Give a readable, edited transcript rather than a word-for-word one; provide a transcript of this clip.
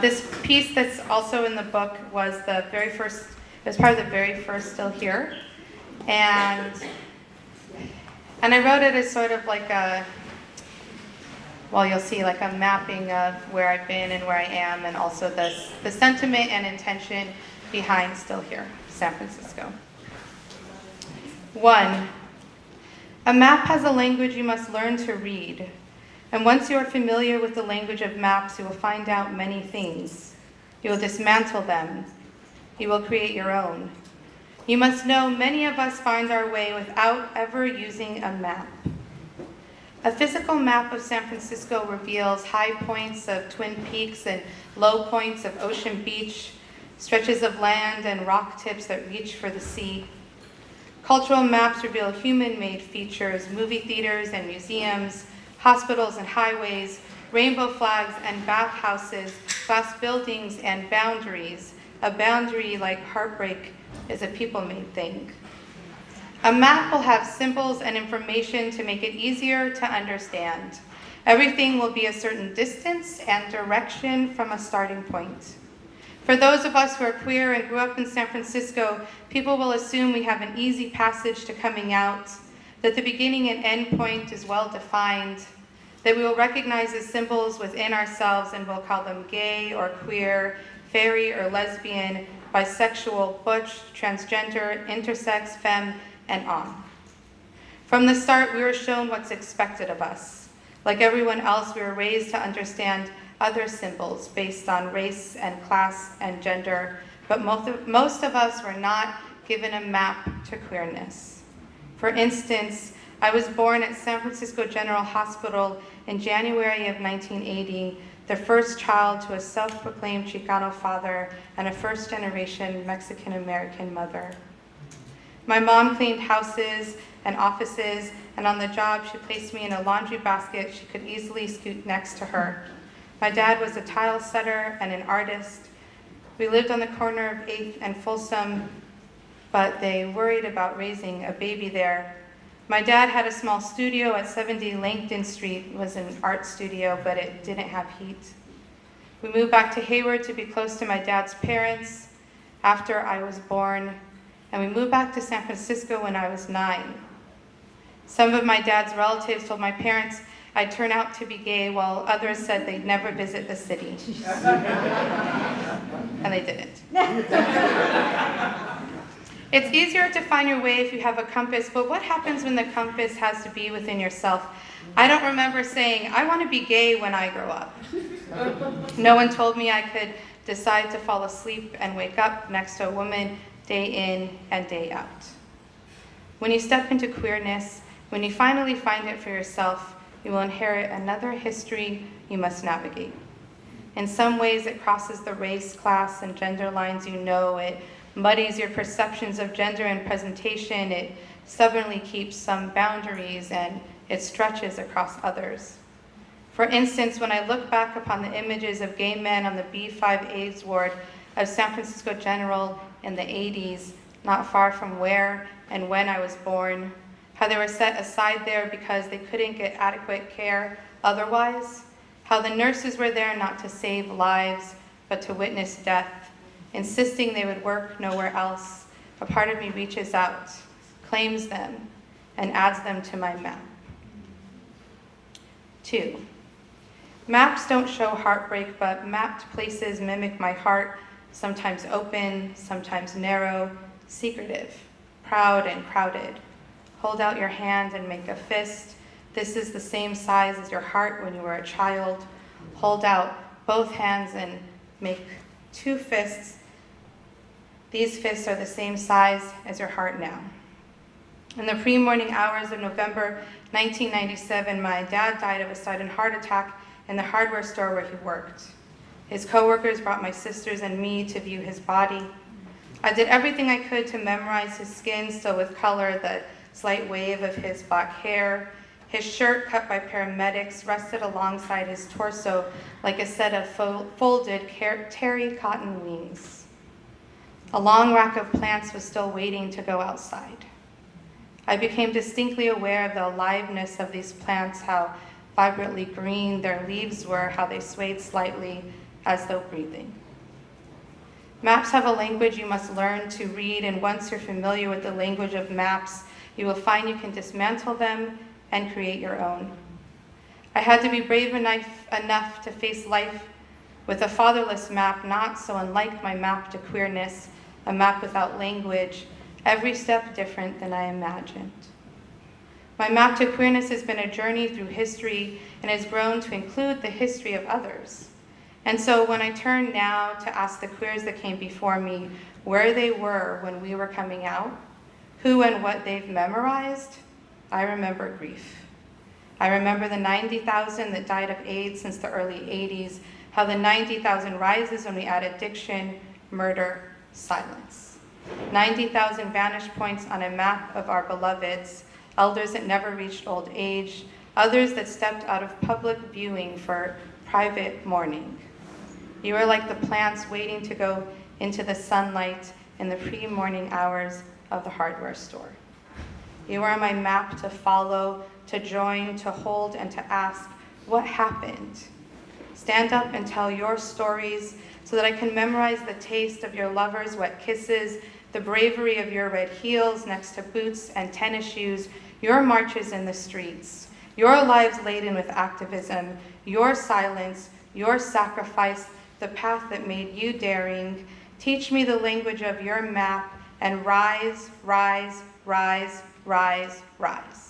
This piece that's also in the book was the very first, it was part of the very first Still Here. And I wrote it as sort of like a, well, you'll see like a mapping of where I've been and where I am, and also the sentiment and intention behind Still Here, San Francisco. 1. A map has a language you must learn to read. And once you are familiar with the language of maps, you will find out many things. You will dismantle them. You will create your own. You must know many of us find our way without ever using a map. A physical map of San Francisco reveals high points of Twin Peaks and low points of Ocean Beach, stretches of land and rock tips that reach for the sea. Cultural maps reveal human-made features, movie theaters and museums, hospitals and highways, rainbow flags and bathhouses, glass buildings and boundaries. A boundary, like heartbreak, is a people-made thing. A map will have symbols and information to make it easier to understand. Everything will be a certain distance and direction from a starting point. For those of us who are queer and grew up in San Francisco, people will assume we have an easy passage to coming out, that the beginning and end point is well defined, that we will recognize the symbols within ourselves and we'll call them gay or queer, fairy or lesbian, bisexual, butch, transgender, intersex, femme, and on. From the start, we were shown what's expected of us. Like everyone else, we were raised to understand other symbols based on race and class and gender, but most of us were not given a map to queerness. For instance, I was born at San Francisco General Hospital in January of 1980, the first child to a self-proclaimed Chicano father and a first-generation Mexican-American mother. My mom cleaned houses and offices, and on the job she placed me in a laundry basket she could easily scoot next to her. My dad was a tile setter and an artist. We lived on the corner of 8th and Folsom, but they worried about raising a baby there. My dad had a small studio at 70 Langdon Street. It was an art studio, but it didn't have heat. We moved back to Hayward to be close to my dad's parents after I was born, and we moved back to San Francisco when I was 9. Some of my dad's relatives told my parents I'd turn out to be gay, while others said they'd never visit the city. And they didn't. It's easier to find your way if you have a compass, but what happens when the compass has to be within yourself? I don't remember saying, I want to be gay when I grow up. No one told me I could decide to fall asleep and wake up next to a woman day in and day out. When you step into queerness, when you finally find it for yourself, you will inherit another history you must navigate. In some ways, it crosses the race, class, and gender lines you know. It muddies your perceptions of gender and presentation. It stubbornly keeps some boundaries, and it stretches across others. For instance, when I look back upon the images of gay men on the B5 AIDS ward of San Francisco General in the 80s, not far from where and when I was born, how they were set aside there because they couldn't get adequate care otherwise, how the nurses were there not to save lives, but to witness death, insisting they would work nowhere else. A part of me reaches out, claims them, and adds them to my map. 2. Maps don't show heartbreak, but mapped places mimic my heart, sometimes open, sometimes narrow, secretive, proud and crowded. Hold out your hand and make a fist. This is the same size as your heart when you were a child. Hold out both hands and make 2 fists. These fists are the same size as your heart now. In the pre-morning hours of November 1997, my dad died of a sudden heart attack in the hardware store where he worked. His coworkers brought my sisters and me to view his body. I did everything I could to memorize his skin, still with color, the slight wave of his black hair. His shirt, cut by paramedics, rested alongside his torso like a set of folded terry cotton wings. A long rack of plants was still waiting to go outside. I became distinctly aware of the aliveness of these plants, how vibrantly green their leaves were, how they swayed slightly as though breathing. Maps have a language you must learn to read, and once you're familiar with the language of maps, you will find you can dismantle them and create your own. I had to be brave enough to face life with a fatherless map, not so unlike my map to queerness, a map without language, every step different than I imagined. My map to queerness has been a journey through history and has grown to include the history of others. And so when I turn now to ask the queers that came before me where they were when we were coming out, who and what they've memorized, I remember grief. I remember the 90,000 that died of AIDS since the early 80s, how the 90,000 rises when we add addiction, murder, silence. 90,000 vantage points on a map of our beloveds, elders that never reached old age, others that stepped out of public viewing for private mourning. You are like the plants waiting to go into the sunlight in the pre-morning hours of the hardware store. You are my map to follow, to join, to hold, and to ask, what happened? Stand up and tell your stories so that I can memorize the taste of your lover's wet kisses, the bravery of your red heels next to boots and tennis shoes, your marches in the streets, your lives laden with activism, your silence, your sacrifice, the path that made you daring. Teach me the language of your map and rise, rise, rise, rise, rise.